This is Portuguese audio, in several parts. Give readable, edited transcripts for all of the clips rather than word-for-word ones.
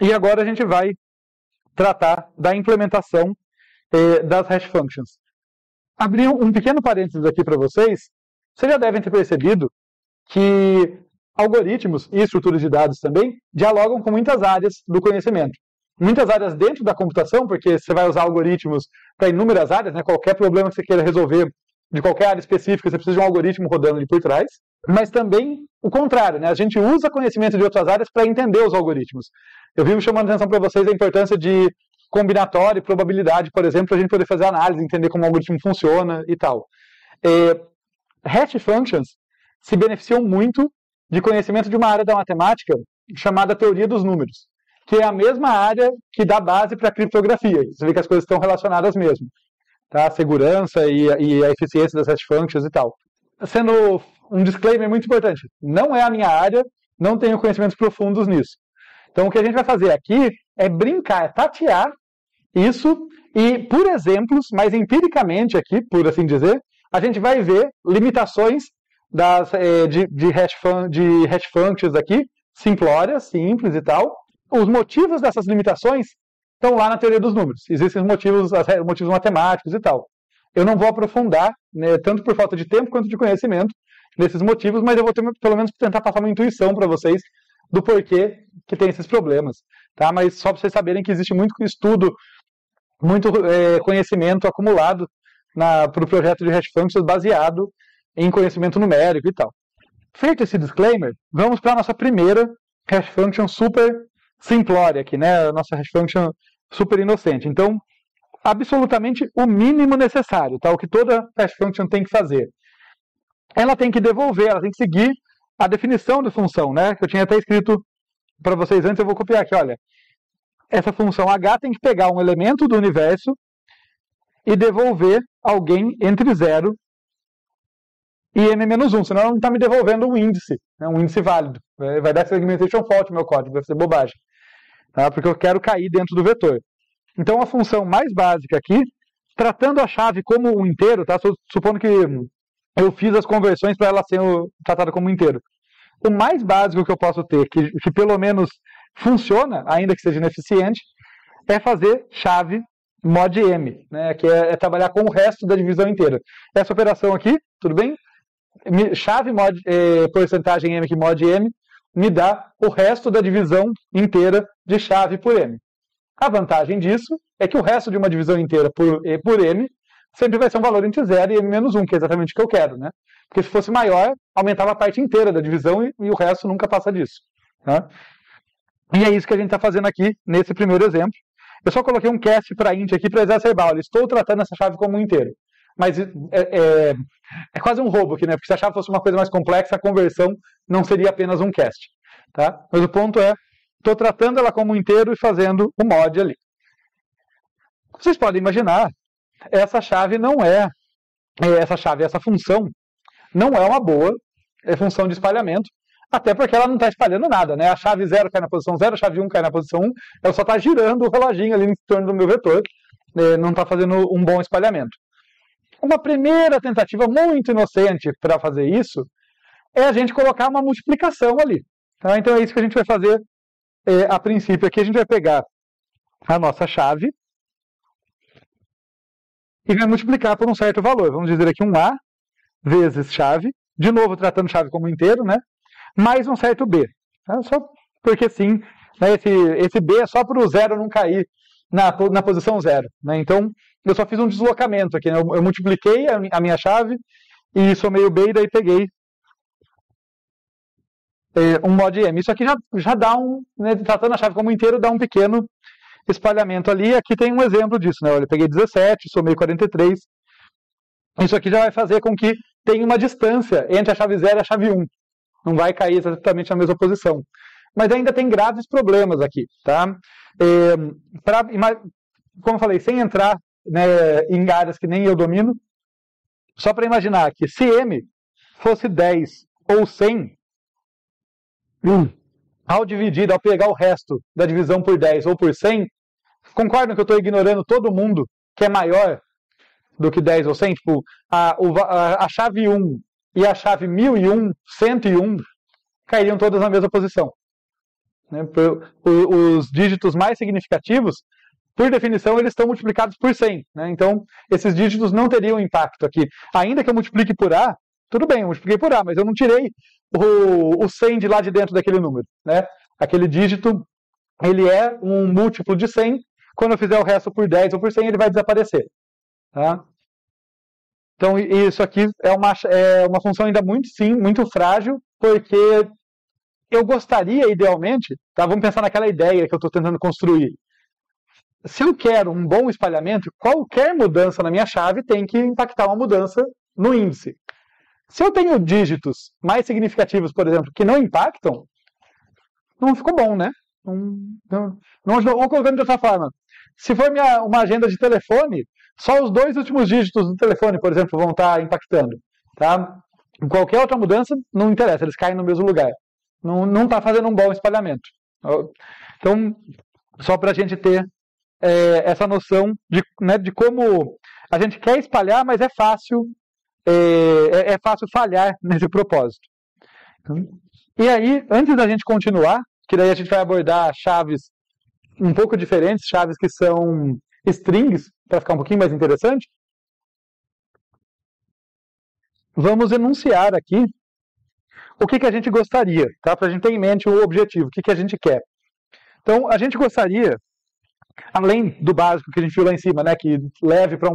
E agora a gente vai tratar da implementação das hash functions. Abrir um pequeno parênteses aqui para vocês. Vocês já devem ter percebido que algoritmos e estruturas de dados também dialogam com muitas áreas do conhecimento. Muitas áreas dentro da computação, porque você vai usar algoritmos para inúmeras áreas, né? Qualquer problema que você queira resolver de qualquer área específica, você precisa de um algoritmo rodando ali por trás. Mas também o contrário, né? A gente usa conhecimento de outras áreas para entender os algoritmos. Eu vivo chamando a atenção para vocês a importância de combinatória e probabilidade, por exemplo, para a gente poder fazer análise, entender como o algoritmo funciona e tal. Hash functions se beneficiam muito de conhecimento de uma área da matemática chamada teoria dos números, que é a mesma área que dá base para a criptografia. Você vê que as coisas estão relacionadas mesmo. Tá? A segurança e a eficiência das hash functions e tal. Sendo um disclaimer muito importante, não é a minha área, não tenho conhecimentos profundos nisso. Então o que a gente vai fazer aqui é brincar, é tatear isso e, por exemplos, mais empiricamente aqui, por assim dizer, a gente vai ver limitações de hash functions aqui, simplórias, simples e tal. Os motivos dessas limitações estão lá na teoria dos números. Existem motivos matemáticos e tal. Eu não vou aprofundar, né, tanto por falta de tempo quanto de conhecimento, nesses motivos, mas eu vou pelo menos tentar passar uma intuição para vocês do porquê que tem esses problemas. Tá? Mas só para vocês saberem que existe muito estudo, muito conhecimento acumulado para o projeto de hash functions baseado em conhecimento numérico e tal. Feito esse disclaimer, vamos para a nossa primeira hash function super simplória aqui, né? A nossa hash function super inocente. Então, absolutamente o mínimo necessário, tá? O que toda hash function tem que fazer. Ela tem que devolver, ela tem que seguir a definição de função, né? Que eu tinha até escrito para vocês antes, eu vou copiar aqui, olha. Essa função h tem que pegar um elemento do universo e devolver alguém entre 0 e m-1, senão ela não está me devolvendo um índice válido. Vai dar segmentation fault no meu código, vai ser bobagem. Tá? Porque eu quero cair dentro do vetor. Então a função mais básica aqui, tratando a chave como um inteiro, tá? Supondo que eu fiz as conversões para ela ser tratada como um inteiro. O mais básico que eu posso ter, que pelo menos funciona, ainda que seja ineficiente, é fazer chave mod m, né? Que é trabalhar com o resto da divisão inteira. Essa operação aqui, tudo bem? Chave porcentagem m que mod m me dá o resto da divisão inteira de chave por m. A vantagem disso é que o resto de uma divisão inteira por m sempre vai ser um valor entre 0 e m-1, que é exatamente o que eu quero, né? Porque se fosse maior, aumentava a parte inteira da divisão e o resto nunca passa disso. Tá? E é isso que a gente está fazendo aqui nesse primeiro exemplo. Eu só coloquei um cast para int aqui para exacerbar. Olha, estou tratando essa chave como um inteiro. Mas é quase um roubo aqui, né? Porque se a chave fosse uma coisa mais complexa, a conversão não seria apenas um cast. Tá? Mas o ponto é, estou tratando ela como um inteiro e fazendo o mod ali. Vocês podem imaginar, essa função não é uma boa função de espalhamento, até porque ela não está espalhando nada, né? A chave 0 cai na posição 0, a chave 1 cai na posição 1, ela só está girando o reloginho ali em torno do meu vetor, não está fazendo um bom espalhamento. Uma primeira tentativa muito inocente para fazer isso é a gente colocar uma multiplicação ali. Tá? Então é isso que a gente vai fazer a princípio. Aqui a gente vai pegar a nossa chave e vai multiplicar por um certo valor. Vamos dizer aqui um A vezes chave, de novo tratando chave como inteiro, né? Mais um certo B. Tá? Só porque sim, né? Esse B é só para o 0 não cair na posição 0. Né? Então, eu só fiz um deslocamento aqui. Né? Eu multipliquei a minha chave e somei o B e daí peguei um mod M. Isso aqui já dá né, tratando a chave como inteiro, dá um pequeno espalhamento ali. Aqui tem um exemplo disso. Né? Olha, eu peguei 17, somei 43. Isso aqui já vai fazer com que tenha uma distância entre a chave 0 e a chave 1. Não vai cair exatamente na mesma posição. Mas ainda tem graves problemas aqui. Tá? Como eu falei, sem entrar, né, em áreas que nem eu domino, só para imaginar que se M fosse 10 ou 100, ao pegar o resto da divisão por 10 ou por 100, concordam que eu estou ignorando todo mundo que é maior do que 10 ou 100? Tipo, a chave 1 e a chave 1001, 101, cairiam todas na mesma posição. né? Os dígitos mais significativos, por definição, eles estão multiplicados por 100. Né? Então, esses dígitos não teriam impacto aqui. Ainda que eu multiplique por A, tudo bem, eu multipliquei por A, mas eu não tirei o 100 de lá de dentro daquele número. Né? Aquele dígito, ele é um múltiplo de 100. Quando eu fizer o resto por 10 ou por 100, ele vai desaparecer. Tá? Então, isso aqui é uma função ainda muito frágil, porque eu gostaria, idealmente, tá? Vamos pensar naquela ideia que eu estou tentando construir. Se eu quero um bom espalhamento, qualquer mudança na minha chave tem que impactar uma mudança no índice. Se eu tenho dígitos mais significativos, por exemplo, que não impactam, não ficou bom, né? Vamos colocando de outra forma. Se for uma agenda de telefone, só os 2 últimos dígitos do telefone, por exemplo, vão estar impactando. Tá? Qualquer outra mudança, não interessa, eles caem no mesmo lugar. Não está fazendo um bom espalhamento. Então, só para a gente ter essa noção de como a gente quer espalhar, mas é fácil falhar nesse propósito. E aí, antes da gente continuar, que daí a gente vai abordar chaves um pouco diferentes, chaves que são strings, para ficar um pouquinho mais interessante, vamos enunciar aqui o que a gente gostaria, tá? Para a gente ter em mente o objetivo, o que a gente quer. Então, a gente gostaria, além do básico que a gente viu lá em cima, né, que leve para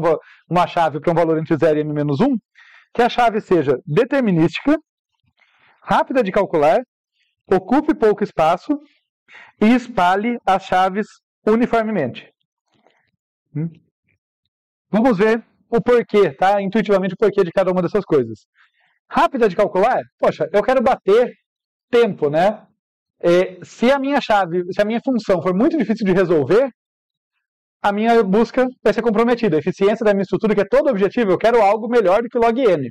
uma chave para um valor entre 0 e n-1, que a chave seja determinística, rápida de calcular, ocupe pouco espaço e espalhe as chaves uniformemente. Vamos ver o porquê, tá? Intuitivamente o porquê de cada uma dessas coisas. Rápida de calcular? Poxa, eu quero bater tempo, né? Se a minha função for muito difícil de resolver, a minha busca vai ser comprometida. A eficiência da minha estrutura, que é todo objetivo, eu quero algo melhor do que log n.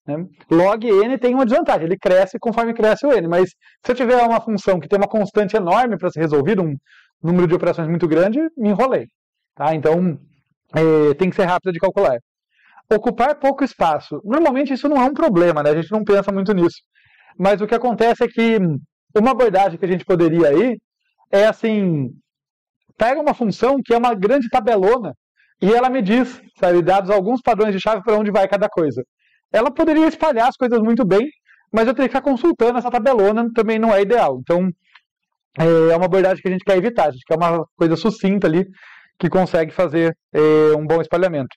Né? Log n tem uma desvantagem, ele cresce conforme cresce o n, mas se eu tiver uma função que tem uma constante enorme para ser resolvida, um número de operações muito grande, me enrolei. Tá? Então, tem que ser rápida de calcular. Ocupar pouco espaço. Normalmente isso não é um problema, né? A gente não pensa muito nisso. Mas o que acontece é que uma abordagem que a gente poderia ir é assim, pega uma função que é uma grande tabelona e ela me diz, sabe, dados alguns padrões de chave para onde vai cada coisa. Ela poderia espalhar as coisas muito bem, mas eu teria que ficar consultando essa tabelona, também não é ideal. Então, é uma abordagem que a gente quer evitar. A gente quer uma coisa sucinta ali, que consegue fazer um bom espalhamento.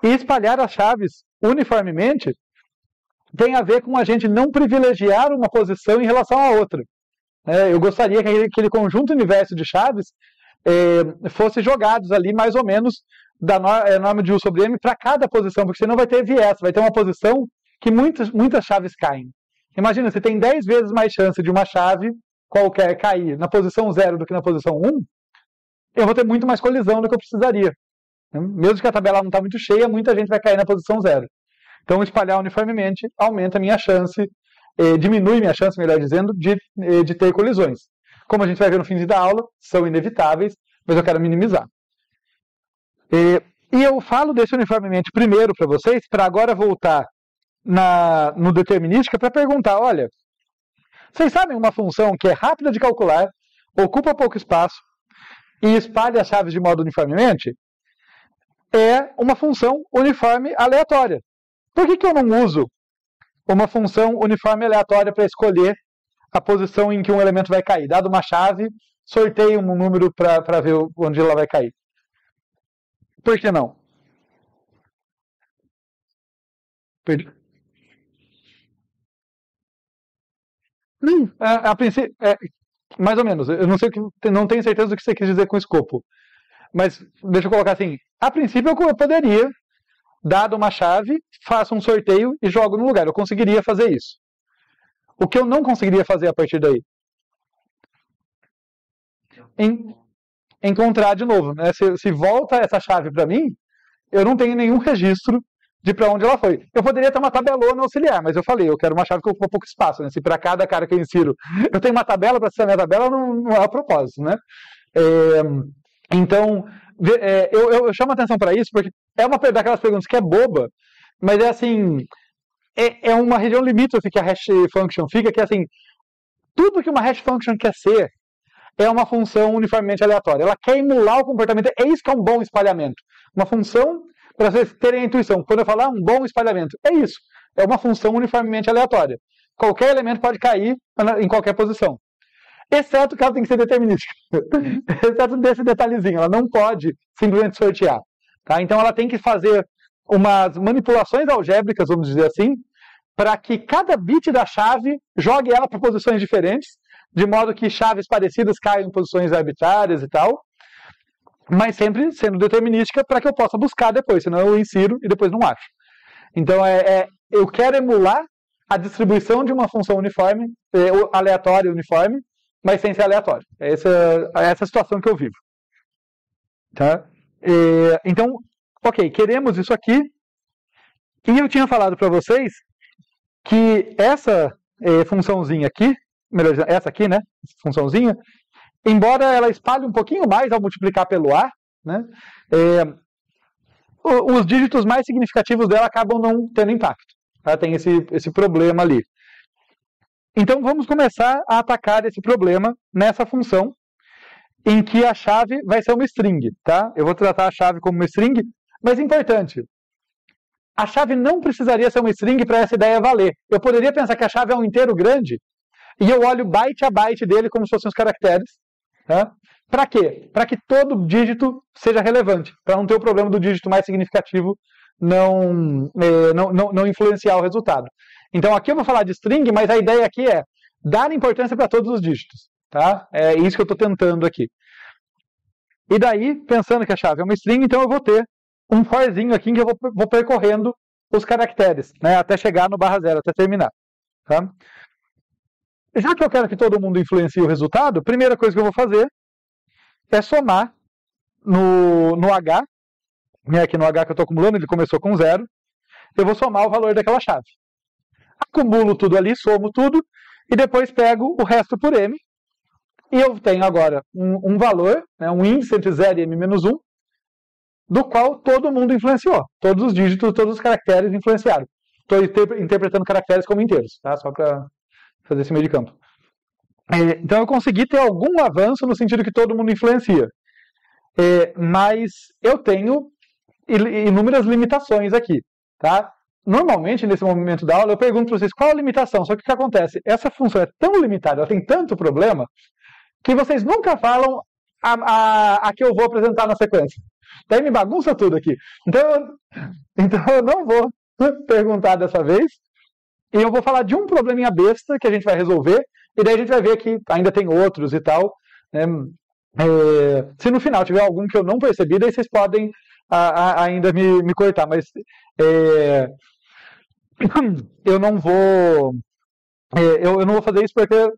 E espalhar as chaves uniformemente tem a ver com a gente não privilegiar uma posição em relação à outra. Eu gostaria que aquele conjunto universo de chaves fosse jogados ali mais ou menos da norma de U sobre M para cada posição, porque senão vai ter viés, vai ter uma posição que muitas chaves caem. Imagina, se tem 10 vezes mais chance de uma chave qualquer cair na posição 0 do que na posição 1, eu vou ter muito mais colisão do que eu precisaria. Mesmo que a tabela não está muito cheia, muita gente vai cair na posição 0. Então, espalhar uniformemente aumenta a minha chance, diminui minha chance, melhor dizendo, de ter colisões. Como a gente vai ver no fim da aula, são inevitáveis, mas eu quero minimizar. E eu falo desse uniformemente primeiro para vocês, para agora voltar no determinística para perguntar, olha, vocês sabem uma função que é rápida de calcular, ocupa pouco espaço e espalha as chaves de modo uniformemente? É uma função uniforme aleatória. Por que eu não uso uma função uniforme aleatória para escolher a posição em que um elemento vai cair? Dado uma chave, sorteio um número para ver onde ela vai cair. Por que não? Perdi. Não, a princípio, mais ou menos. Eu não sei não tenho certeza do que você quis dizer com escopo. Mas deixa eu colocar assim. A princípio eu poderia, dado uma chave, faço um sorteio e jogo no lugar. Eu conseguiria fazer isso. O que eu não conseguiria fazer a partir daí? Encontrar de novo. Né? Se volta essa chave para mim, eu não tenho nenhum registro de para onde ela foi. Eu poderia ter uma tabelona auxiliar, mas eu falei, eu quero uma chave que ocupa pouco espaço. Né? Se para cada cara que eu insiro eu tenho uma tabela, para ser a minha tabela, não é a propósito. Né? Então, eu chamo a atenção para isso, porque é uma daquelas perguntas que é boba, mas é assim, é uma região limítrofe que a hash function fica, que é assim, tudo que uma hash function quer ser é uma função uniformemente aleatória. Ela quer emular o comportamento. É isso que é um bom espalhamento. Uma função, para vocês terem a intuição, quando eu falar um bom espalhamento, é isso. É uma função uniformemente aleatória. Qualquer elemento pode cair em qualquer posição. Exceto que ela tem que ser determinística. Exceto desse detalhezinho. Ela não pode simplesmente sortear. Tá? Então ela tem que fazer umas manipulações algébricas, vamos dizer assim, para que cada bit da chave jogue ela para posições diferentes, de modo que chaves parecidas caiam em posições arbitrárias e tal, mas sempre sendo determinística para que eu possa buscar depois, senão eu insiro e depois não acho. Então eu quero emular a distribuição de uma função uniforme, aleatória uniforme, mas sem ser aleatório. É essa a situação que eu vivo. Tá? Então, ok, queremos isso aqui, e eu tinha falado para vocês que essa funçãozinha aqui, melhor dizendo, essa aqui, né, funçãozinha, embora ela espalhe um pouquinho mais ao multiplicar pelo A, né, os dígitos mais significativos dela acabam não tendo impacto. Tá? Tem esse problema ali. Então vamos começar a atacar esse problema nessa função em que a chave vai ser uma string. Tá? Eu vou tratar a chave como uma string, mas importante, a chave não precisaria ser uma string para essa ideia valer. Eu poderia pensar que a chave é um inteiro grande e eu olho byte a byte dele como se fossem os caracteres. Tá? Para quê? Para que todo dígito seja relevante, para não ter o problema do dígito mais significativo não influenciar o resultado. Então aqui eu vou falar de string, mas a ideia aqui é dar importância para todos os dígitos. Tá? É isso que eu estou tentando aqui. E daí, pensando que a chave é uma string, então eu vou ter um forzinho aqui em que eu vou percorrendo os caracteres, né, até chegar no /0, até terminar. Tá? Já que eu quero que todo mundo influencie o resultado, a primeira coisa que eu vou fazer é somar no H, né, aqui no H que eu estou acumulando, ele começou com 0, eu vou somar o valor daquela chave. Acumulo tudo ali, somo tudo, e depois pego o resto por M, e eu tenho agora um valor, né, um índice entre 0 e M-1, do qual todo mundo influenciou. Todos os dígitos, todos os caracteres influenciaram. Estou interpretando caracteres como inteiros, tá? Só para fazer esse meio de campo. Então eu consegui ter algum avanço no sentido que todo mundo influencia. Mas eu tenho inúmeras limitações aqui. Tá? Normalmente, nesse momento da aula, eu pergunto para vocês qual a limitação. Só que o que acontece? Essa função é tão limitada, ela tem tanto problema, que vocês nunca falam a que eu vou apresentar na sequência. Daí me bagunça tudo aqui. Então eu não vou perguntar dessa vez. E eu vou falar de um probleminha besta que a gente vai resolver. E daí a gente vai ver que ainda tem outros e tal. Né? Se no final tiver algum que eu não percebi, daí vocês podem ainda me cortar. Mas eu não vou fazer isso porque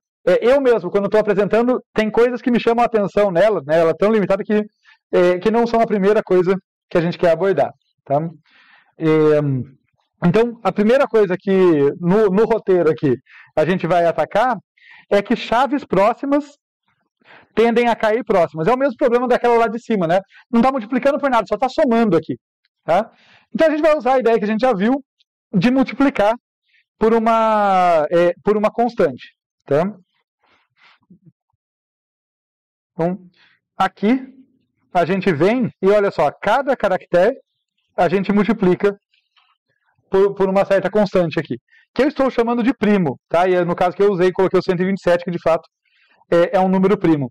eu mesmo, quando estou apresentando, tem coisas que me chamam a atenção nela. Né? Ela é tão limitada que não são a primeira coisa que a gente quer abordar. Tá? Então, a primeira coisa que no roteiro aqui a gente vai atacar é que chaves próximas tendem a cair próximas. É o mesmo problema daquela lá de cima, né? Não está multiplicando por nada, só está somando aqui. Tá? Então a gente vai usar a ideia que a gente já viu de multiplicar por uma constante. Tá? Então, aqui a gente vem e olha só, cada caractere a gente multiplica por uma certa constante aqui, que eu estou chamando de primo, tá? E no caso que eu usei, coloquei o 127, que de fato é um número primo.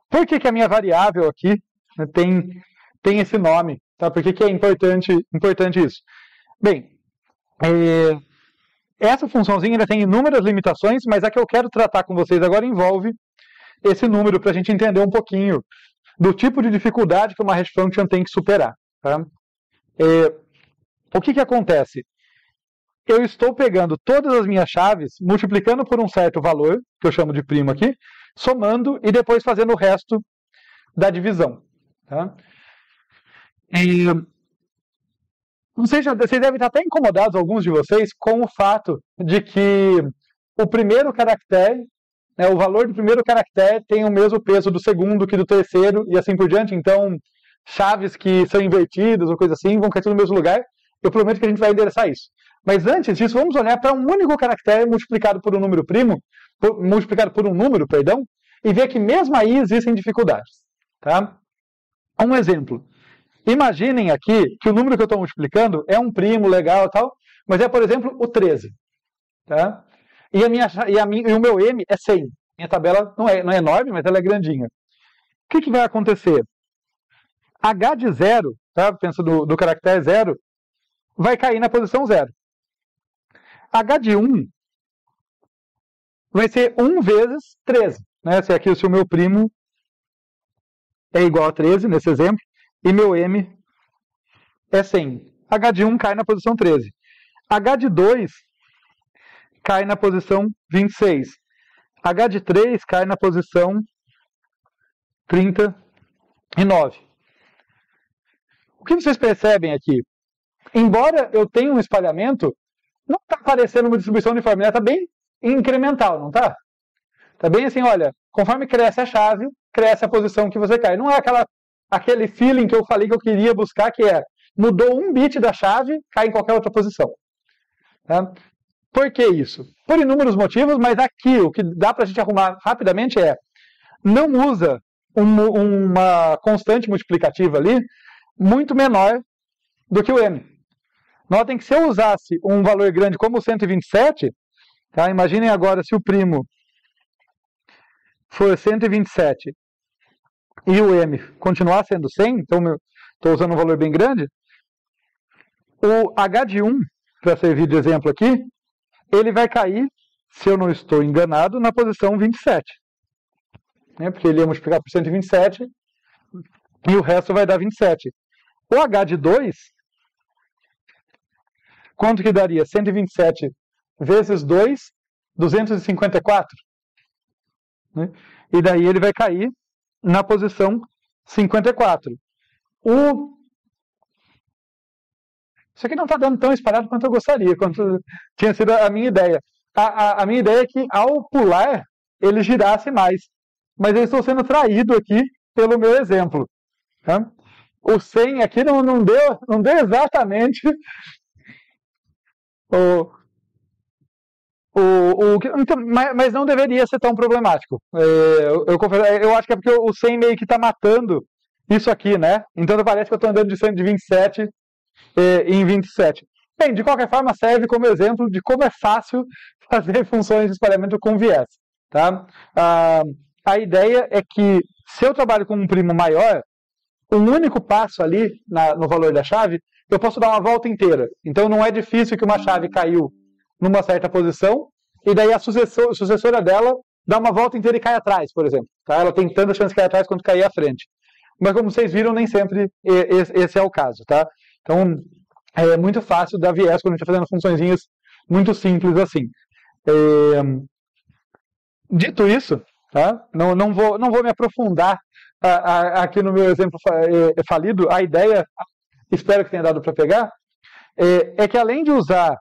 Por que a minha variável aqui, né, tem esse nome? Tá? Por que é importante isso? Bem, essa funçãozinha ainda tem inúmeras limitações, mas a que eu quero tratar com vocês agora envolve esse número, para a gente entender um pouquinho do tipo de dificuldade que uma hash function tem que superar. Tá? O que acontece? Eu estou pegando todas as minhas chaves, multiplicando por um certo valor, que eu chamo de primo aqui, somando e depois fazendo o resto da divisão. Tá? Vocês devem estar até incomodados, alguns de vocês, com o fato de que o primeiro caractere, né, o valor do primeiro caractere tem o mesmo peso do segundo que do terceiro e assim por diante. Então, chaves que são invertidas ou coisa assim vão cair tudo no mesmo lugar. Eu prometo que a gente vai endereçar isso. Mas antes disso, vamos olhar para um único caractere multiplicado por um número primo, multiplicado por um número, perdão, e ver que mesmo aí existem dificuldades. Tá? Um exemplo. Imaginem aqui que o número que eu estou multiplicando é um primo legal e tal, mas é, por exemplo, o 13. Tá? E o meu M é 100. Minha tabela não é enorme, mas ela é grandinha. O que vai acontecer? H de 0, tá? Pensa do caractere 0, vai cair na posição 0. H de 1 vai ser 1 vezes 13. Né? Se aqui o meu primo é igual a 13, nesse exemplo, e meu M é 100. H de 1 cai na posição 13. H de 2 cai na posição 26. H de 3 cai na posição 39. O que vocês percebem aqui? Embora eu tenha um espalhamento, não está aparecendo uma distribuição uniforme, está bem incremental, não está? Está bem assim, olha, conforme cresce a chave, cresce a posição que você cai. Não é aquele feeling que eu falei que eu queria buscar, que é, mudou um bit da chave, cai em qualquer outra posição. Tá? Por que isso? Por inúmeros motivos, mas aqui o que dá para a gente arrumar rapidamente é, não usa uma constante multiplicativa ali muito menor do que o M. Notem que se eu usasse um valor grande como o 127, tá? Imaginem agora se o primo for 127 e o M continuar sendo 100, então estou usando um valor bem grande, o H de 1, para servir de exemplo aqui, ele vai cair, se eu não estou enganado, na posição 27. Né? Porque ele ia multiplicar por 127 e o resto vai dar 27. O H de 2, quanto que daria? 127 vezes 2, 254. Né? E daí ele vai cair na posição 54. Isso aqui não está dando tão espalhado quanto eu gostaria, quanto tinha sido a minha ideia. A minha ideia é que, ao pular, ele girasse mais. Mas eu estou sendo traído aqui pelo meu exemplo. Tá? O 100 aqui não deu exatamente então, mas não deveria ser tão problemático. Eu acho que é porque o 100 meio que está matando isso aqui, né? Então parece que eu estou andando de 127 em 27. Bem, de qualquer forma, serve como exemplo de como é fácil fazer funções de espalhamento com viés. Tá? A ideia é que, se eu trabalho com um primo maior, um único passo ali no valor da chave, eu posso dar uma volta inteira. Então não é difícil que uma chave caiu numa certa posição, e daí a sucessora dela dá uma volta inteira e cai atrás, por exemplo. Tá? Ela tem tanta chance de cair atrás quanto cair à frente. Mas como vocês viram, nem sempre esse é o caso. Tá? Então é muito fácil dar viés quando a gente está fazendo funçõezinhas muito simples assim. Dito isso, tá? Não vou me aprofundar aqui no meu exemplo falido. A ideia, espero que tenha dado para pegar, é que além de usar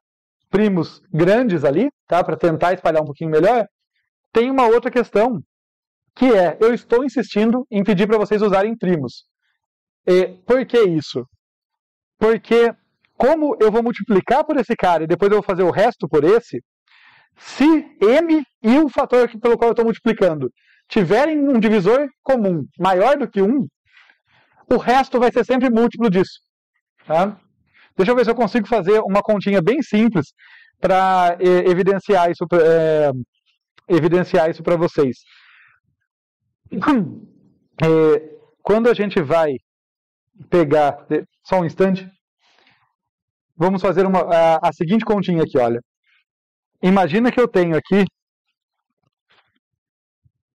primos grandes ali, tá, para tentar espalhar um pouquinho melhor, tem uma outra questão, que é, eu estou insistindo em pedir para vocês usarem primos. Por que isso? Porque, como eu vou multiplicar por esse cara e depois eu vou fazer o resto por esse, se M e o fator pelo qual eu estou multiplicando tiverem um divisor comum maior do que 1, o resto vai ser sempre múltiplo disso. Tá? Deixa eu ver se eu consigo fazer uma continha bem simples para evidenciar isso para vocês. Quando a gente vai pegar... Só um instante. Vamos fazer a seguinte continha aqui, olha. Imagina que eu tenho aqui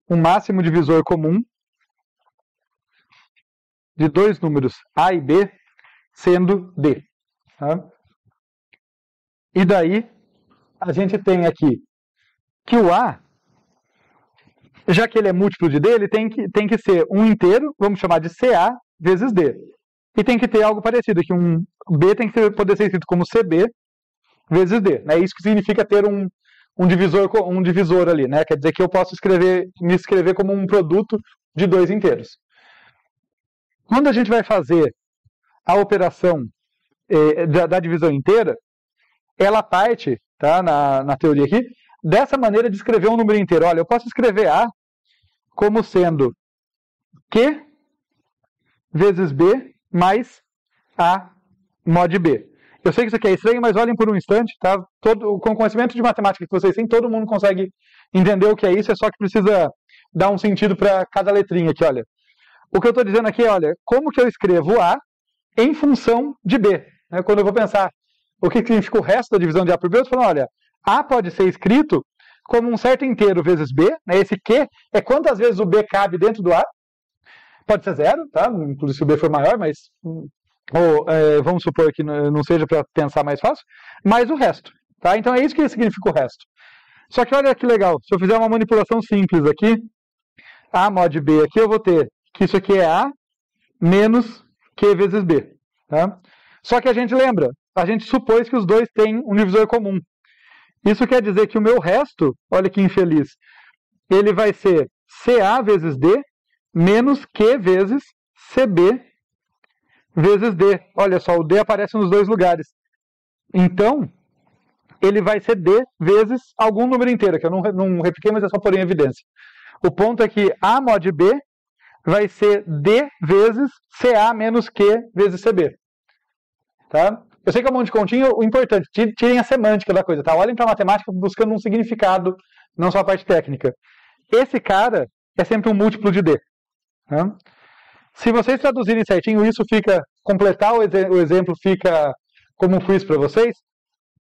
um máximo divisor comum de dois números A e B, sendo D. Tá? E daí, a gente tem aqui que o A, já que ele é múltiplo de D, ele tem que ser um inteiro, vamos chamar de CA vezes D. E tem que ter algo parecido, que um B tem que poder ser escrito como CB vezes D. É isso que significa ter um divisor ali, né? Quer dizer que eu posso me escrever como um produto de dois inteiros. Quando a gente vai fazer a operação da divisão inteira, ela parte, tá, na teoria aqui, dessa maneira de escrever um número inteiro. Olha, eu posso escrever A como sendo Q vezes B mais A mod B. Eu sei que isso aqui é estranho, mas olhem por um instante, tá? Com o conhecimento de matemática que vocês têm, todo mundo consegue entender o que é isso, é só que precisa dar um sentido para cada letrinha aqui, olha. O que eu estou dizendo aqui é, olha, como que eu escrevo A em função de B? Quando eu vou pensar o que significa o resto da divisão de A por B, eu estou falando, olha, A pode ser escrito como um certo inteiro vezes B, né? Esse Q é quantas vezes o B cabe dentro do A. Pode ser zero, tá? Inclusive se o B for maior, mas vamos supor que não seja para pensar mais fácil, mas o resto, tá? Então é isso que significa o resto. Só que olha que legal, se eu fizer uma manipulação simples aqui, A mod B aqui, eu vou ter que isso aqui é A menos Q vezes B, tá? Só que a gente lembra, a gente supôs que os dois têm um divisor comum. Isso quer dizer que o meu resto, olha que infeliz, ele vai ser CA vezes D menos Q vezes CB vezes D. Olha só, o D aparece nos dois lugares. Então, ele vai ser D vezes algum número inteiro, que eu não repliquei, mas é só pôr em evidência. O ponto é que A mod B vai ser D vezes CA menos Q vezes CB. Tá? Eu sei que é um monte de continha, o importante, tirem a semântica da coisa, tá? Olhem para a matemática buscando um significado, não só a parte técnica. Esse cara é sempre um múltiplo de D. Tá? Se vocês traduzirem certinho, isso fica, completar o exemplo fica como um quiz para vocês.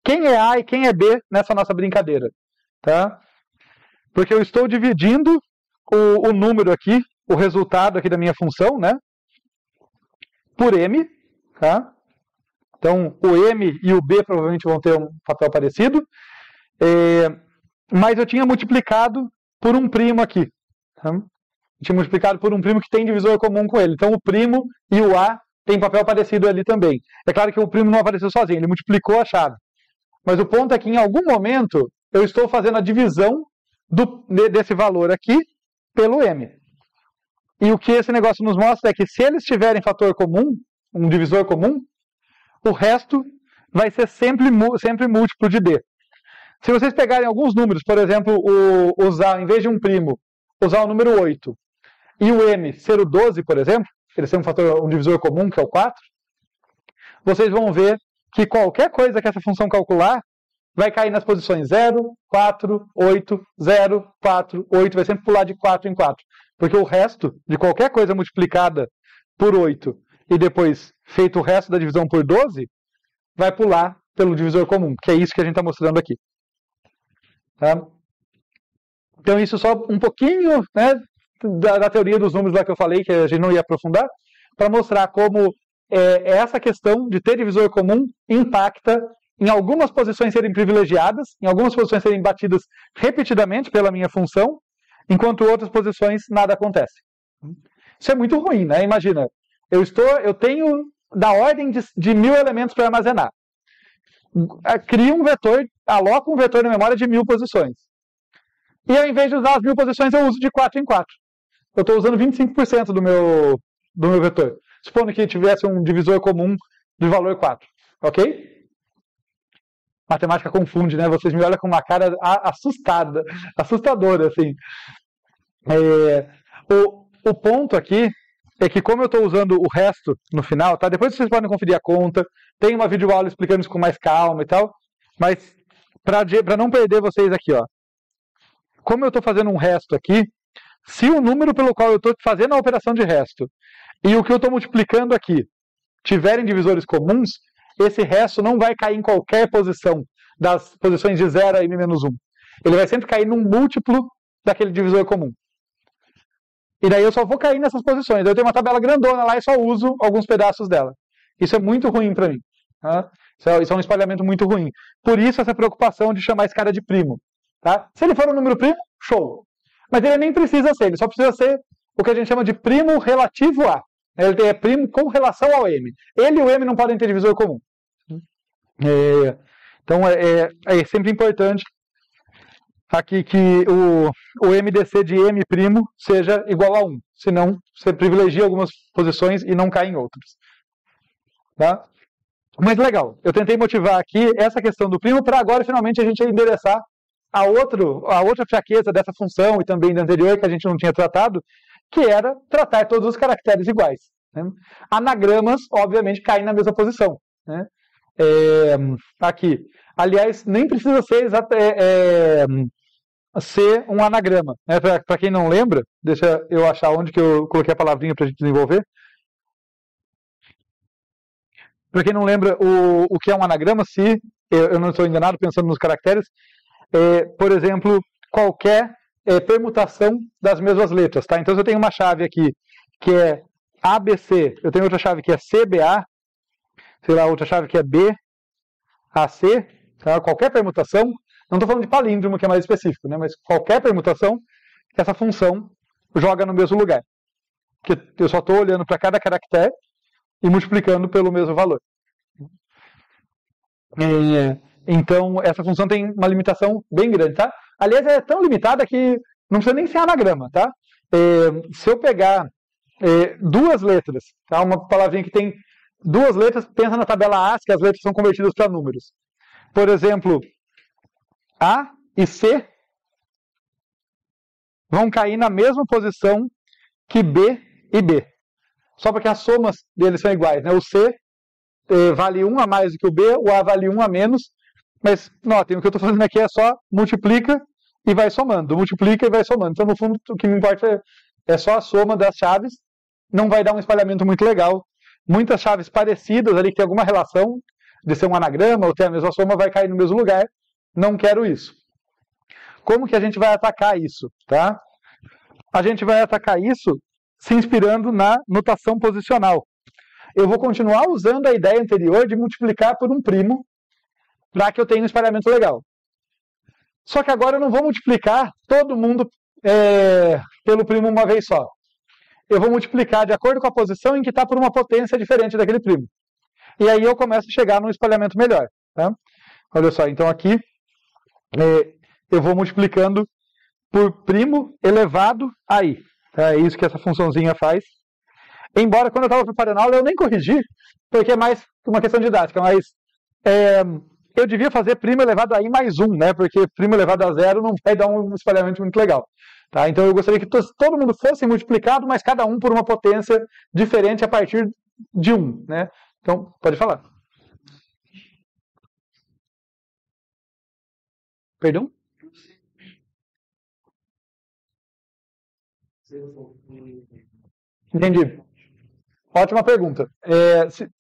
Quem é A e quem é B nessa nossa brincadeira? Tá? Porque eu estou dividindo o número aqui, o resultado aqui da minha função, né? Por M, tá? Então, o M e o B provavelmente vão ter um papel parecido. Mas eu tinha multiplicado por um primo aqui. Tá? Eu tinha multiplicado por um primo que tem divisor comum com ele. Então, o primo e o A têm papel parecido ali também. É claro que o primo não apareceu sozinho, ele multiplicou a chave. Mas o ponto é que, em algum momento, eu estou fazendo a divisão desse valor aqui pelo M. E o que esse negócio nos mostra é que, se eles tiverem fator comum, um divisor comum, o resto vai ser sempre múltiplo de D. Se vocês pegarem alguns números, por exemplo, usar, em vez de um primo, usar o número 8, e o M ser o 12, por exemplo, ele ser um divisor comum, que é o 4, vocês vão ver que qualquer coisa que essa função calcular vai cair nas posições 0, 4, 8, 0, 4, 8, vai sempre pular de 4 em 4. Porque o resto de qualquer coisa multiplicada por 8 e depois feito o resto da divisão por 12, vai pular pelo divisor comum, que é isso que a gente está mostrando aqui. Tá? Então isso só um pouquinho, né, da teoria dos números lá que eu falei, que a gente não ia aprofundar, para mostrar como essa questão de ter divisor comum impacta em algumas posições serem privilegiadas, em algumas posições serem batidas repetidamente pela minha função, enquanto outras posições nada acontece. Isso é muito ruim, né? Imagina, eu tenho da ordem de 1000 elementos para armazenar. Crio um vetor, aloco um vetor na memória de 1000 posições. E ao invés de usar as 1000 posições, eu uso de 4 em 4. Eu estou usando 25% do meu vetor. Supondo que tivesse um divisor comum de valor 4. Ok? Matemática confunde, né? Vocês me olham com uma cara assustadora, assim. O ponto aqui é que, como eu estou usando o resto no final, tá? Depois vocês podem conferir a conta, tem uma videoaula explicando isso com mais calma e tal, mas para não perder vocês aqui, ó. Como eu estou fazendo um resto aqui, se o número pelo qual eu estou fazendo a operação de resto e o que eu estou multiplicando aqui tiverem divisores comuns, esse resto não vai cair em qualquer posição das posições de 0 a m-1. Ele vai sempre cair num múltiplo daquele divisor comum. E daí eu só vou cair nessas posições. Eu tenho uma tabela grandona lá e só uso alguns pedaços dela. Isso é muito ruim para mim. Tá? Isso é um espalhamento muito ruim. Por isso essa preocupação de chamar esse cara de primo. Tá? Se ele for um número primo, show. Mas ele nem precisa ser. Ele só precisa ser o que a gente chama de primo relativo a. Ele é primo com relação ao M. Ele e o M não podem ter divisor comum. Então é sempre importante aqui que o MDC de M' seja igual a 1. Senão você privilegia algumas posições e não cai em outras. Tá? Mas legal, eu tentei motivar aqui essa questão do primo para agora finalmente a gente endereçar a outra fraqueza dessa função e também da anterior que a gente não tinha tratado, que era tratar todos os caracteres iguais. Né? Anagramas, obviamente, caem na mesma posição. Né? Aqui. Aliás, nem precisa ser um anagrama. Né? Para quem não lembra, deixa eu achar onde que eu coloquei a palavrinha para a gente desenvolver. Para quem não lembra o que é um anagrama, se eu não estou enganado pensando nos caracteres, por exemplo, qualquer permutação das mesmas letras. Tá? Então, se eu tenho uma chave aqui que é ABC, eu tenho outra chave que é CBA, sei lá, outra chave que é BAC, tá? Qualquer permutação, não estou falando de palíndromo, que é mais específico, né? Mas qualquer permutação, essa função joga no mesmo lugar. Porque eu só estou olhando para cada caractere e multiplicando pelo mesmo valor. Então, essa função tem uma limitação bem grande, tá? Aliás, é tão limitada que não precisa nem ser anagrama, tá? Se eu pegar duas letras, tá? Uma palavrinha que tem duas letras, pensa na tabela AS, que as letras são convertidas para números. Por exemplo, A e C vão cair na mesma posição que B e B. Só porque as somas deles são iguais, né? O C vale 1 a mais do que o B, o A vale 1 a menos, mas notem, o que eu estou fazendo aqui é só multiplica e vai somando, multiplica e vai somando. Então, no fundo, o que me importa é só a soma das chaves, não vai dar um espalhamento muito legal. Muitas chaves parecidas ali, que tem alguma relação de ser um anagrama ou ter a mesma soma, vai cair no mesmo lugar. Não quero isso. Como que a gente vai atacar isso? Tá? A gente vai atacar isso se inspirando na notação posicional. Eu vou continuar usando a ideia anterior de multiplicar por um primo para que eu tenha um espalhamento legal. Só que agora eu não vou multiplicar todo mundo pelo primo uma vez só. Eu vou multiplicar de acordo com a posição em que está por uma potência diferente daquele primo. E aí eu começo a chegar num espalhamento melhor. Tá? Olha só, então aqui eu vou multiplicando por primo elevado a i. É isso que essa funçãozinha faz. Embora, quando eu estava preparando a aula, eu nem corrigi, porque é mais uma questão didática, mas eu devia fazer primo elevado a i mais 1, né? Porque primo elevado a 0 não vai dar um espalhamento muito legal. Tá? Então eu gostaria que todo mundo fosse multiplicado, mas cada um por uma potência diferente a partir de 1. Né? Então, pode falar. Perdão? Entendi. Ótima pergunta.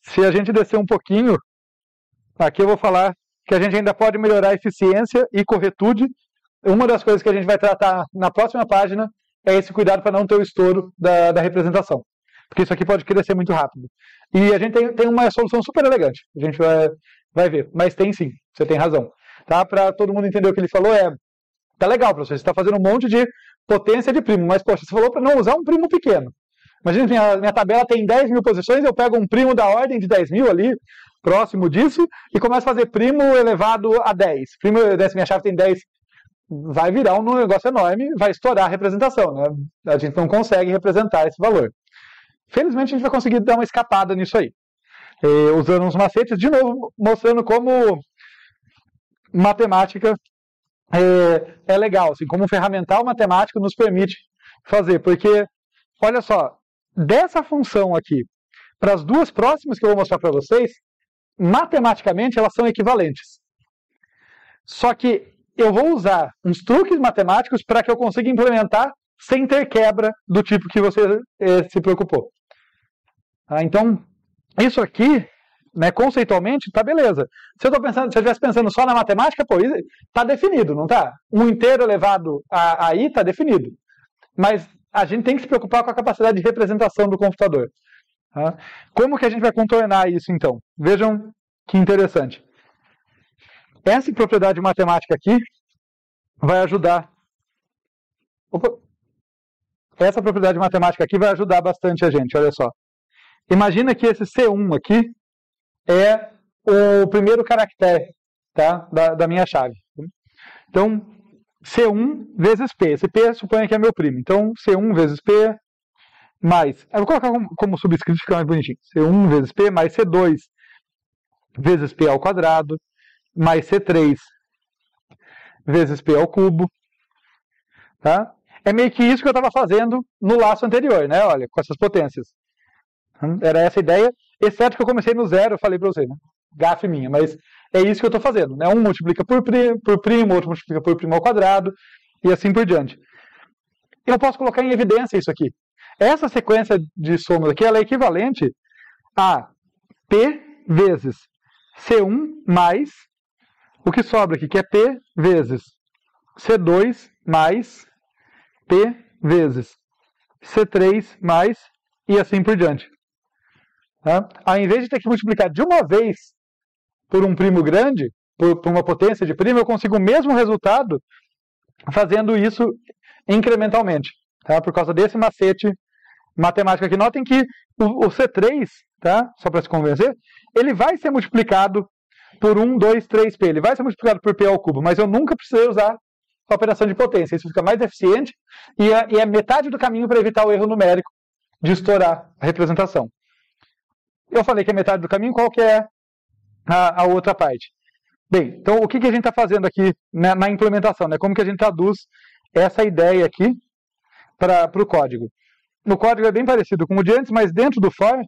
Se a gente descer um pouquinho, aqui eu vou falar que a gente ainda pode melhorar a eficiência e corretude. Uma das coisas que a gente vai tratar na próxima página é esse cuidado para não ter o estouro da representação. Porque isso aqui pode crescer muito rápido. E a gente tem uma solução super elegante. A gente vai ver. Mas tem sim, você tem razão. Tá? Para todo mundo entender o que ele falou, tá legal, professor, você está fazendo um monte de potência de primo, mas, poxa, você falou para não usar um primo pequeno. Imagina, minha tabela tem 10 mil posições, eu pego um primo da ordem de 10 mil ali, próximo disso, e começo a fazer primo elevado a 10. Primo, se minha chave tem 10, vai virar um negócio enorme, vai estourar a representação. Né? A gente não consegue representar esse valor. Felizmente, a gente vai conseguir dar uma escapada nisso aí. Usando uns macetes, de novo, mostrando como matemática é legal, assim, como um ferramental matemático nos permite fazer, porque, olha só, dessa função aqui, para as duas próximas que eu vou mostrar para vocês, matematicamente elas são equivalentes. Só que eu vou usar uns truques matemáticos para que eu consiga implementar sem ter quebra do tipo que você se preocupou. Então, isso aqui, né, conceitualmente, tá beleza. Se eu estivesse pensando só na matemática, pô, tá definido, não tá? 1 inteiro elevado a i tá definido. Mas a gente tem que se preocupar com a capacidade de representação do computador. Tá? Como que a gente vai contornar isso, então? Vejam que interessante. Essa propriedade matemática aqui vai ajudar... Essa propriedade matemática aqui vai ajudar bastante a gente, olha só. Imagina que esse C1 aqui é o primeiro caractere, tá, da minha chave. Então, C1 vezes P. Esse P suponha que é meu primo. Então, C1 vezes P mais... Eu vou colocar como subscrito, fica mais bonitinho. C1 vezes P mais C2 vezes P ao quadrado mais C3 vezes P ao cubo. Tá? É meio que isso que eu estava fazendo no laço anterior, né? Olha, com essas potências. Era essa a ideia, exceto que eu comecei no zero, eu falei para você, né? Gafe minha, mas é isso que eu estou fazendo, né? Um multiplica por primo, outro multiplica por primo ao quadrado, e assim por diante. Eu posso colocar em evidência isso aqui. Essa sequência de somas aqui, ela é equivalente a P vezes C1 mais o que sobra aqui, que é P vezes C2 mais P vezes C3 mais e assim por diante. Tá? Ao invés de ter que multiplicar de uma vez por um primo grande, por uma potência de primo, eu consigo o mesmo resultado fazendo isso incrementalmente. Tá? Por causa desse macete matemático aqui. Notem que o C3, tá? Só para se convencer, ele vai ser multiplicado por 1, 2, 3P. Ele vai ser multiplicado por P ao cubo, mas eu nunca precisei usar a operação de potência. Isso fica mais eficiente e é metade do caminho para evitar o erro numérico de estourar a representação. Eu falei que é metade do caminho, qual que é a outra parte? Bem, então o que a gente está fazendo aqui na implementação? Né? Como que a gente traduz essa ideia aqui para o código? No código é bem parecido com o de antes, mas dentro do for,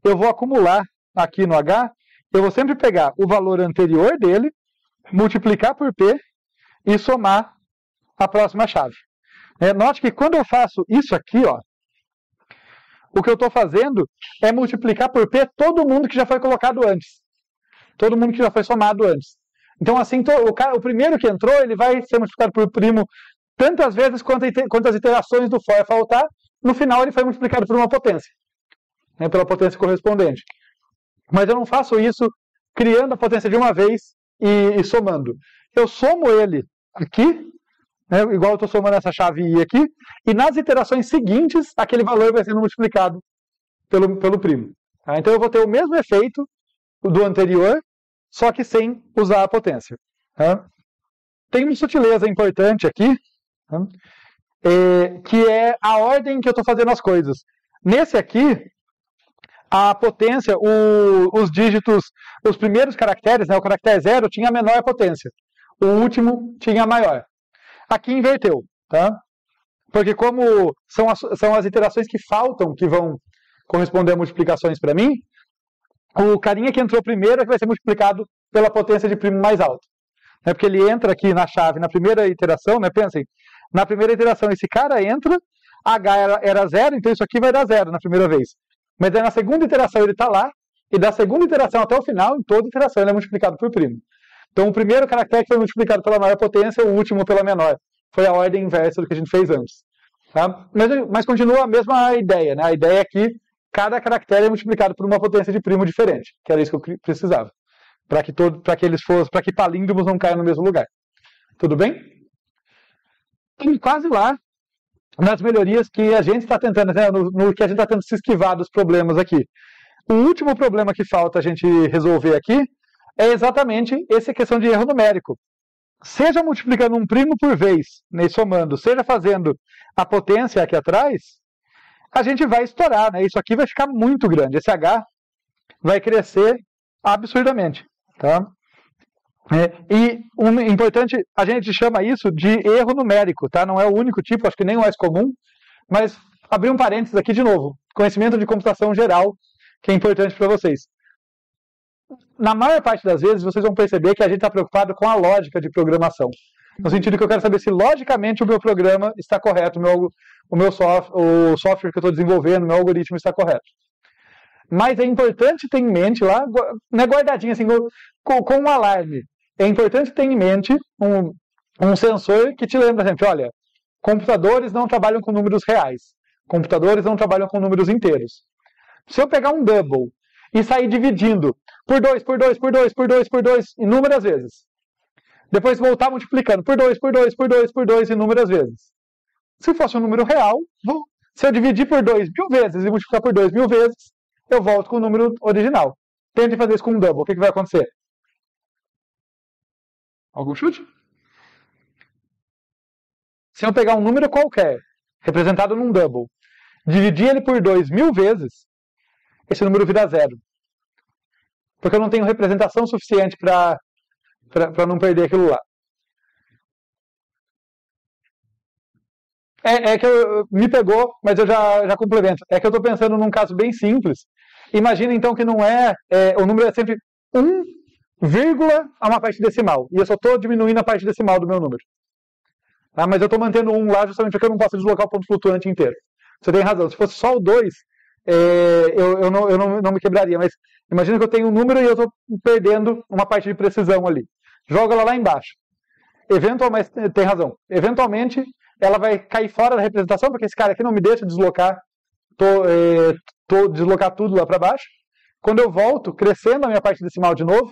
eu vou acumular aqui no H, eu vou sempre pegar o valor anterior dele, multiplicar por P e somar a próxima chave. Note que quando eu faço isso aqui, ó, o que eu estou fazendo é multiplicar por P todo mundo que já foi colocado antes. Todo mundo que já foi somado antes. Então, assim, o primeiro que entrou, ele vai ser multiplicado por primo tantas vezes quantas iterações do for faltar. No final, ele foi multiplicado por uma potência. Pela potência correspondente. Mas eu não faço isso criando a potência de uma vez e somando. Eu somo ele aqui, né, igual eu estou somando essa chave I aqui, e nas iterações seguintes, aquele valor vai sendo multiplicado pelo primo. Tá? Então eu vou ter o mesmo efeito do anterior, só que sem usar a potência. Tá? Tem uma sutileza importante aqui, tá? Que é a ordem que eu estou fazendo as coisas. Nesse aqui, a potência, os dígitos, os primeiros caracteres, né, o caractere 0 tinha a menor potência, o último tinha a maior. Aqui inverteu, tá? Porque como são as iterações que faltam que vão corresponder a multiplicações para mim, o carinha que entrou primeiro é que vai ser multiplicado pela potência de primo mais alto. Porque ele entra aqui na chave, na primeira iteração, né? Pensem, na primeira iteração esse cara entra, H era 0, então isso aqui vai dar 0 na primeira vez. Mas aí na segunda iteração ele está lá, e da segunda iteração até o final, em toda iteração ele é multiplicado por primo. Então o primeiro caractere foi multiplicado pela maior potência, o último pela menor. Foi a ordem inversa do que a gente fez antes. Tá? Mas continua a mesma ideia, né? A ideia é que cada caractere é multiplicado por uma potência de primo diferente, que era isso que eu precisava. Para que palíndromos não caiam no mesmo lugar. Tudo bem? E quase lá nas melhorias que a gente está tentando, né, no que a gente está tentando se esquivar dos problemas aqui. O último problema que falta a gente resolver aqui é exatamente essa questão de erro numérico. Seja multiplicando um primo por vez, né, somando, seja fazendo a potência aqui atrás, a gente vai estourar, né? Isso aqui vai ficar muito grande. Esse H vai crescer absurdamente. Tá? E importante, a gente chama isso de erro numérico, tá? Não é o único tipo, acho que nem o mais comum, mas abrir um parênteses aqui de novo. Conhecimento de computação geral, que é importante para vocês. Na maior parte das vezes, vocês vão perceber que a gente está preocupado com a lógica de programação. No sentido que eu quero saber se logicamente o meu programa está correto, o software que eu estou desenvolvendo, o meu algoritmo está correto. Mas é importante ter em mente lá, não é guardadinho assim, com um alarme. É importante ter em mente um sensor que te lembra sempre, olha, computadores não trabalham com números reais. Computadores não trabalham com números inteiros. Se eu pegar um double e sair dividindo por 2, por 2, por 2, por 2, por 2, inúmeras vezes. Depois voltar multiplicando por 2, por 2, por 2, por 2, inúmeras vezes. Se fosse um número real, se eu dividir por 2.000 vezes e multiplicar por 2.000 vezes, eu volto com o número original. Tente fazer isso com um double. O que vai acontecer? Algum chute? Se eu pegar um número qualquer, representado num double, dividir ele por 2.000 vezes, esse número vira 0. Porque eu não tenho representação suficiente para não perder aquilo lá. É que me pegou, mas eu já complemento. É que eu estou pensando num caso bem simples. Imagina então que não o número é sempre 1, vírgula a uma parte decimal. E eu só estou diminuindo a parte decimal do meu número. Tá? Mas eu estou mantendo 1 lá justamente porque eu não posso deslocar o ponto flutuante inteiro. Você tem razão. Se fosse só o 2, eu não me quebraria. Mas imagina que eu tenho um número e eu estou perdendo uma parte de precisão ali. Joga ela lá embaixo. Eventualmente, tem razão. Eventualmente, ela vai cair fora da representação, porque esse cara aqui não me deixa deslocar, deslocar tudo lá para baixo. Quando eu volto, crescendo a minha parte decimal de novo,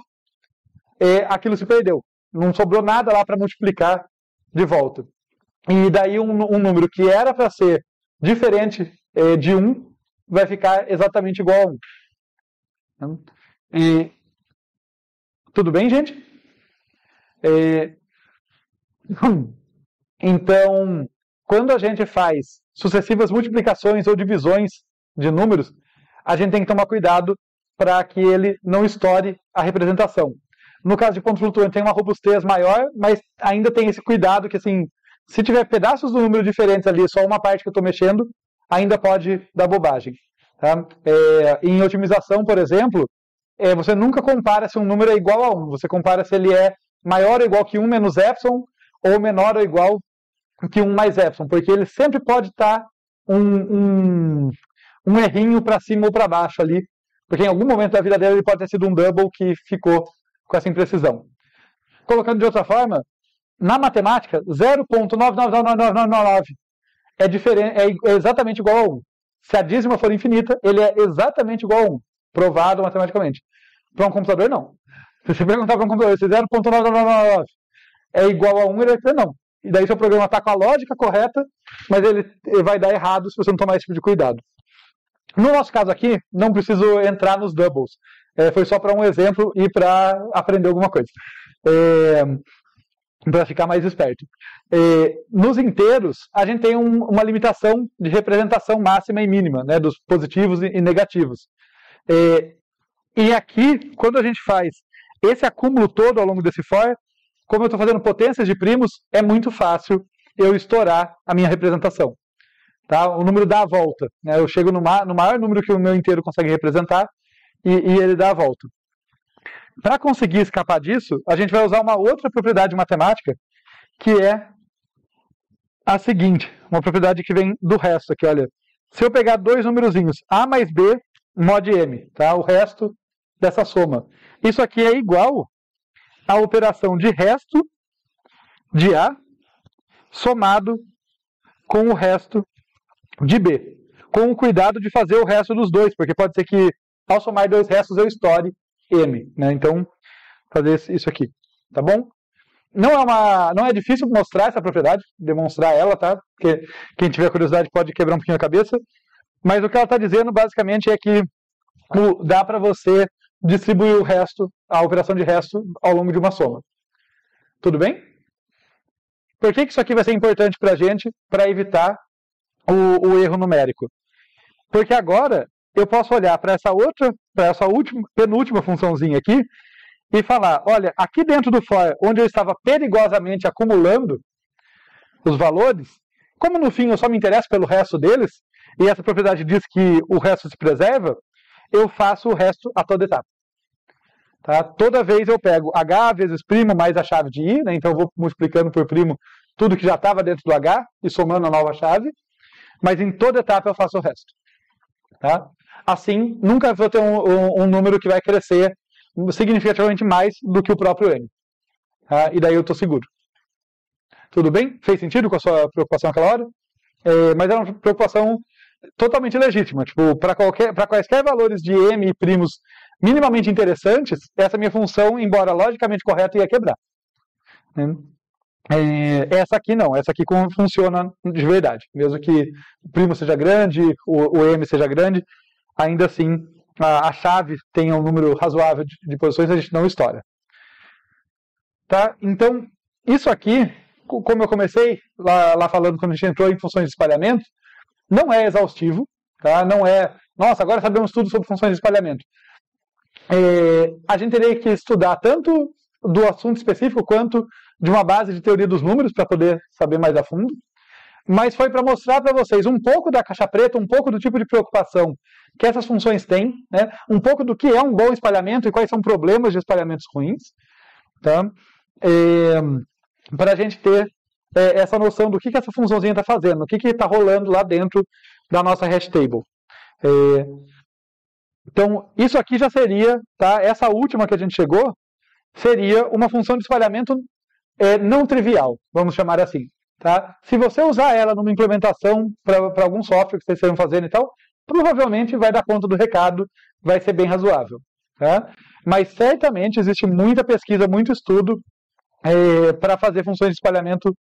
aquilo se perdeu. Não sobrou nada lá para multiplicar de volta. E daí um número que era para ser diferente de 1 vai ficar exatamente igual a 1. Tudo bem, gente? Então, quando a gente faz sucessivas multiplicações ou divisões de números, a gente tem que tomar cuidado para que ele não estoure a representação. No caso de ponto flutuante, tem uma robustez maior, mas ainda tem esse cuidado que, assim, se tiver pedaços do número diferentes ali, só uma parte que eu estou mexendo, ainda pode dar bobagem. Tá? Em otimização, por exemplo, você nunca compara se um número é igual a 1. Você compara se ele é maior ou igual que 1 menos epsilon, ou menor ou igual que 1 mais epsilon, porque ele sempre pode estar um errinho para cima ou para baixo ali, porque em algum momento da vida dele ele pode ter sido um double que ficou com essa imprecisão. Colocando de outra forma, na matemática, 0,999999 é exatamente igual a 1. Se a dízima for infinita, ele é exatamente igual a 1, provado matematicamente. Para um computador, não. Se você perguntar para um computador se 0,9999 é igual a 1, ele vai dizer não. E daí seu programa está com a lógica correta, mas ele vai dar errado se você não tomar esse tipo de cuidado. No nosso caso aqui, não preciso entrar nos doubles. Foi só para um exemplo e para aprender alguma coisa. Para ficar mais esperto. Nos inteiros, a gente tem uma limitação de representação máxima e mínima, né, dos positivos e negativos. E aqui, quando a gente faz esse acúmulo todo ao longo desse for, como eu estou fazendo potências de primos, é muito fácil eu estourar a minha representação. Tá? O número dá a volta. Né? Eu chego no maior número que o meu inteiro consegue representar e ele dá a volta. Para conseguir escapar disso, a gente vai usar uma outra propriedade matemática, que é a seguinte, uma propriedade que vem do resto aqui, olha. Se eu pegar dois numerozinhos, A mais B mod M, tá? O resto dessa soma. Isso aqui é igual à operação de resto de A somado com o resto de B. Com o cuidado de fazer o resto dos dois, porque pode ser que ao somar dois restos eu estoure M. Né? Então, fazer isso aqui. Tá bom? Não é difícil mostrar essa propriedade, demonstrar ela, tá? Porque quem tiver curiosidade pode quebrar um pouquinho a cabeça. Mas o que ela está dizendo, basicamente, é que dá para você distribuir o resto, a operação de resto, ao longo de uma soma. Tudo bem? Por que isso aqui vai ser importante para a gente, para evitar o erro numérico? Porque agora eu posso olhar para essa penúltima funçãozinha aqui e falar, olha, aqui dentro do for, onde eu estava perigosamente acumulando os valores, como no fim eu só me interesso pelo resto deles, e essa propriedade diz que o resto se preserva, eu faço o resto a toda etapa. Tá? Toda vez eu pego H vezes primo mais a chave de I, né? Então eu vou multiplicando por primo tudo que já estava dentro do H e somando a nova chave, mas em toda etapa eu faço o resto. Tá? Assim, nunca vou ter um número que vai crescer significativamente mais do que o próprio M. Tá? E daí eu estou seguro. Tudo bem? Fez sentido com a sua preocupação naquela hora? Mas é uma preocupação totalmente legítima. Tipo, para quaisquer valores de M e primos minimamente interessantes, essa minha função, embora logicamente correta, ia quebrar. Essa aqui não. Essa aqui funciona de verdade. Mesmo que o primo seja grande, o M seja grande, ainda assim a chave tenha um número razoável de posições, a gente não estoura. Tá? Então, isso aqui, como eu comecei lá falando quando a gente entrou em funções de espalhamento, não é exaustivo, tá? Não é, nossa, agora sabemos tudo sobre funções de espalhamento. A gente teria que estudar tanto do assunto específico quanto de uma base de teoria dos números para poder saber mais a fundo. mas foi para mostrar para vocês um pouco da caixa preta, um pouco do tipo de preocupação que essas funções têm, né? Um pouco do que é um bom espalhamento e quais são problemas de espalhamentos ruins, tá? Para a gente ter essa noção do que essa funçãozinha está fazendo, o que está rolando lá dentro da nossa hash table. Então, isso aqui já seria, tá? Essa última que a gente chegou, seria uma função de espalhamento não trivial, vamos chamar assim. Tá? Se você usar ela numa implementação para algum software que vocês estejam fazendo e tal, provavelmente vai dar conta do recado, vai ser bem razoável. Tá? Mas certamente existe muita pesquisa, muito estudo para fazer funções de espalhamento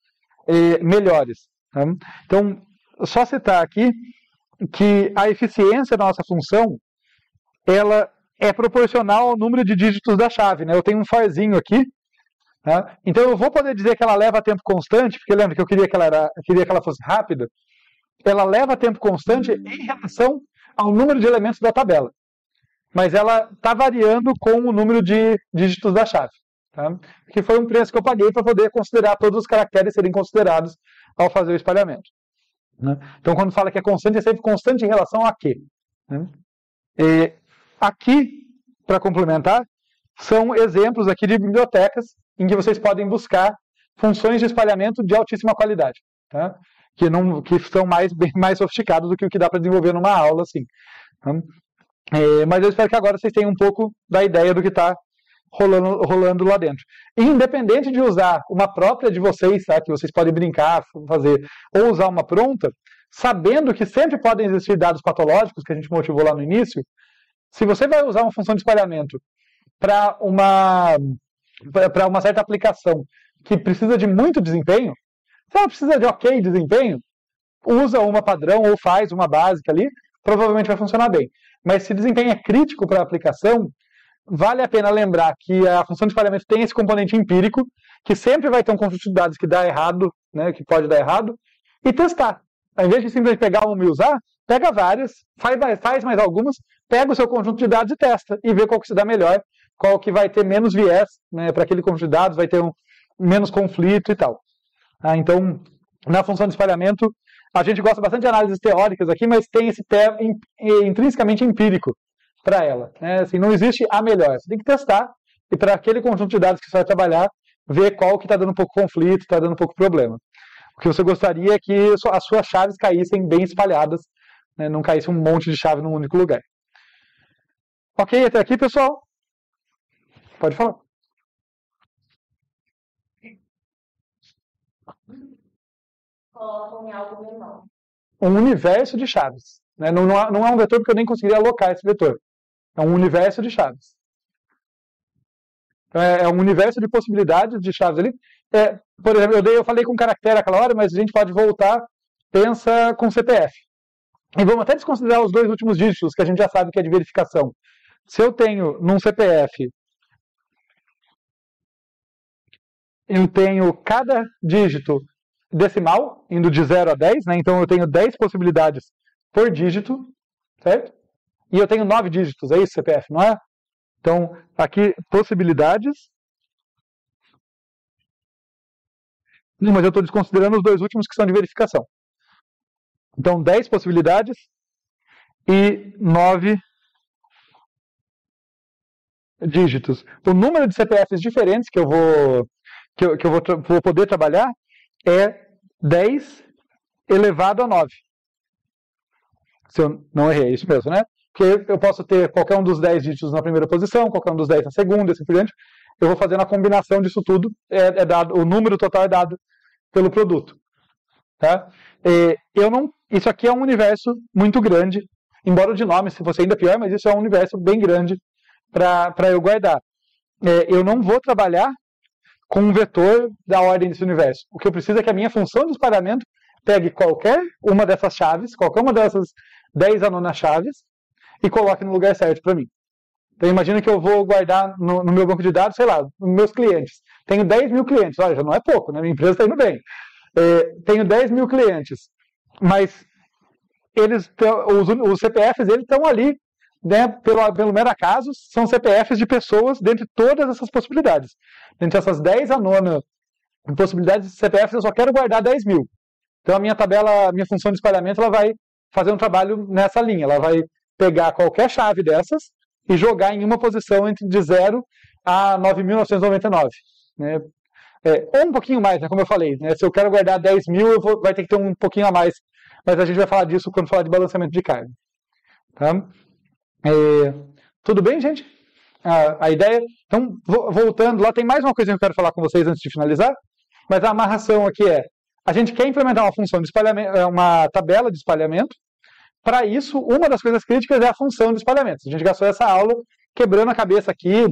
melhores. Tá? Então, só citar aqui que a eficiência da nossa função ela é proporcional ao número de dígitos da chave. Né? Eu tenho um forzinho aqui, tá? Então eu vou poder dizer que ela leva tempo constante, porque lembra que eu queria que ela fosse rápida. Ela leva tempo constante em relação ao número de elementos da tabela. Mas ela está variando com o número de dígitos da chave. Tá? Que foi um preço que eu paguei para poder considerar todos os caracteres serem considerados ao fazer o espalhamento. Né? Então quando fala que é constante, é sempre constante em relação a quê? Né? Aqui, para complementar, são exemplos aqui de bibliotecas em que vocês podem buscar funções de espalhamento de altíssima qualidade, tá? que são bem mais sofisticados do que o que dá para desenvolver numa aula. Assim, tá? Mas eu espero que agora vocês tenham um pouco da ideia do que está rolando lá dentro. E independente de usar uma própria de vocês, tá? Que vocês podem brincar, fazer, ou usar uma pronta, sabendo que sempre podem existir dados patológicos, que a gente motivou lá no início, se você vai usar uma função de espalhamento para uma certa aplicação que precisa de muito desempenho, se ela precisa de ok desempenho, usa uma padrão ou faz uma básica ali, provavelmente vai funcionar bem. Mas se desempenho é crítico para a aplicação, vale a pena lembrar que a função de espalhamento tem esse componente empírico, que sempre vai ter um conjunto de dados que dá errado, né, que pode dar errado, e testar. Ao invés de simplesmente pegar uma e usar, pega várias, faz mais algumas, pega o seu conjunto de dados e testa, e vê qual que se dá melhor, qual que vai ter menos viés, né, para aquele conjunto de dados, vai ter menos conflito e tal. Então, na função de espalhamento, a gente gosta bastante de análises teóricas aqui, mas tem esse intrinsecamente empírico para ela. Né? Assim, não existe a melhor, você tem que testar, e para aquele conjunto de dados que você vai trabalhar, ver qual que está dando um pouco conflito, está dando um pouco problema. O que você gostaria é que as suas chaves caíssem bem espalhadas, né? Não caísse um monte de chave num único lugar. Ok, até aqui, pessoal? Pode falar. Colocam em algo menor. Um universo de chaves. Né? Não é um vetor porque eu nem conseguiria alocar esse vetor. É um universo de chaves. É um universo de possibilidades de chaves ali. Por exemplo, eu falei com caractere aquela hora, mas a gente pode voltar, pensa com CPF. E vamos até desconsiderar os dois últimos dígitos, que a gente já sabe que é de verificação. Se eu tenho num CPF, eu tenho cada dígito decimal, indo de 0 a 10, né? Então eu tenho 10 possibilidades por dígito, certo? E eu tenho 9 dígitos, é isso CPF, não é? Então, aqui, possibilidades. Não, mas eu estou desconsiderando os dois últimos que são de verificação. Então, 10 possibilidades e 9 dígitos. O número de CPFs diferentes que eu vou poder trabalhar é 10 elevado a 9. Se eu não errei, é isso mesmo, né? Porque eu posso ter qualquer um dos 10 dígitos na primeira posição, qualquer um dos 10 na segunda, assim por diante. Eu vou fazendo a combinação disso tudo, dado, o número total é dado pelo produto. Tá? Isso aqui é um universo muito grande, embora o de nome se fosse ainda pior, mas isso é um universo bem grande para eu guardar. Eu não vou trabalhar com um vetor da ordem desse universo. O que eu preciso é que a minha função de espalhamento pegue qualquer uma dessas chaves, qualquer uma dessas 10 a 9 chaves, e coloque no lugar certo para mim. Então imagina que eu vou guardar no meu banco de dados, sei lá, meus clientes. Tenho 10 mil clientes, olha, já não é pouco, né? Minha empresa está indo bem. Tenho 10 mil clientes, mas os CPFs eles estão ali, né, pelo mero acaso, são CPFs de pessoas dentre todas essas possibilidades. Dentre essas 10 a 9 possibilidades de CPFs, eu só quero guardar 10 mil. Então a minha tabela, a minha função de espalhamento, ela vai fazer um trabalho nessa linha. Ela vai pegar qualquer chave dessas e jogar em uma posição entre de 0 a 9.999. Né? Ou um pouquinho mais, né, como eu falei. Né? Se eu quero guardar 10.000, vai ter que ter um pouquinho a mais. Mas a gente vai falar disso quando falar de balanceamento de carga. Tá? Tudo bem, gente? A ideia... Então, voltando lá, tem mais uma coisa que eu quero falar com vocês antes de finalizar. Mas a amarração aqui a gente quer implementar uma função de espalhamento, uma tabela de espalhamento. Para isso, uma das coisas críticas é a função de espalhamento. A gente gastou essa aula quebrando a cabeça aqui,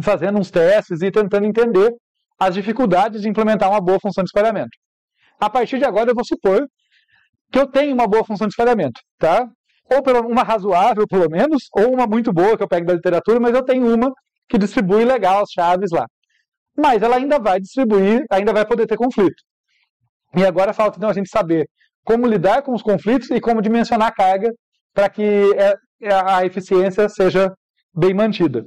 fazendo uns testes e tentando entender as dificuldades de implementar uma boa função de espalhamento. A partir de agora, eu vou supor que eu tenho uma boa função de espalhamento, tá? Ou uma razoável, pelo menos, ou uma muito boa, que eu pego da literatura, mas eu tenho uma que distribui legal as chaves lá. Mas ela ainda vai distribuir, ainda vai poder ter conflito. E agora falta, então, a gente saber como lidar com os conflitos e como dimensionar a carga para que a eficiência seja bem mantida.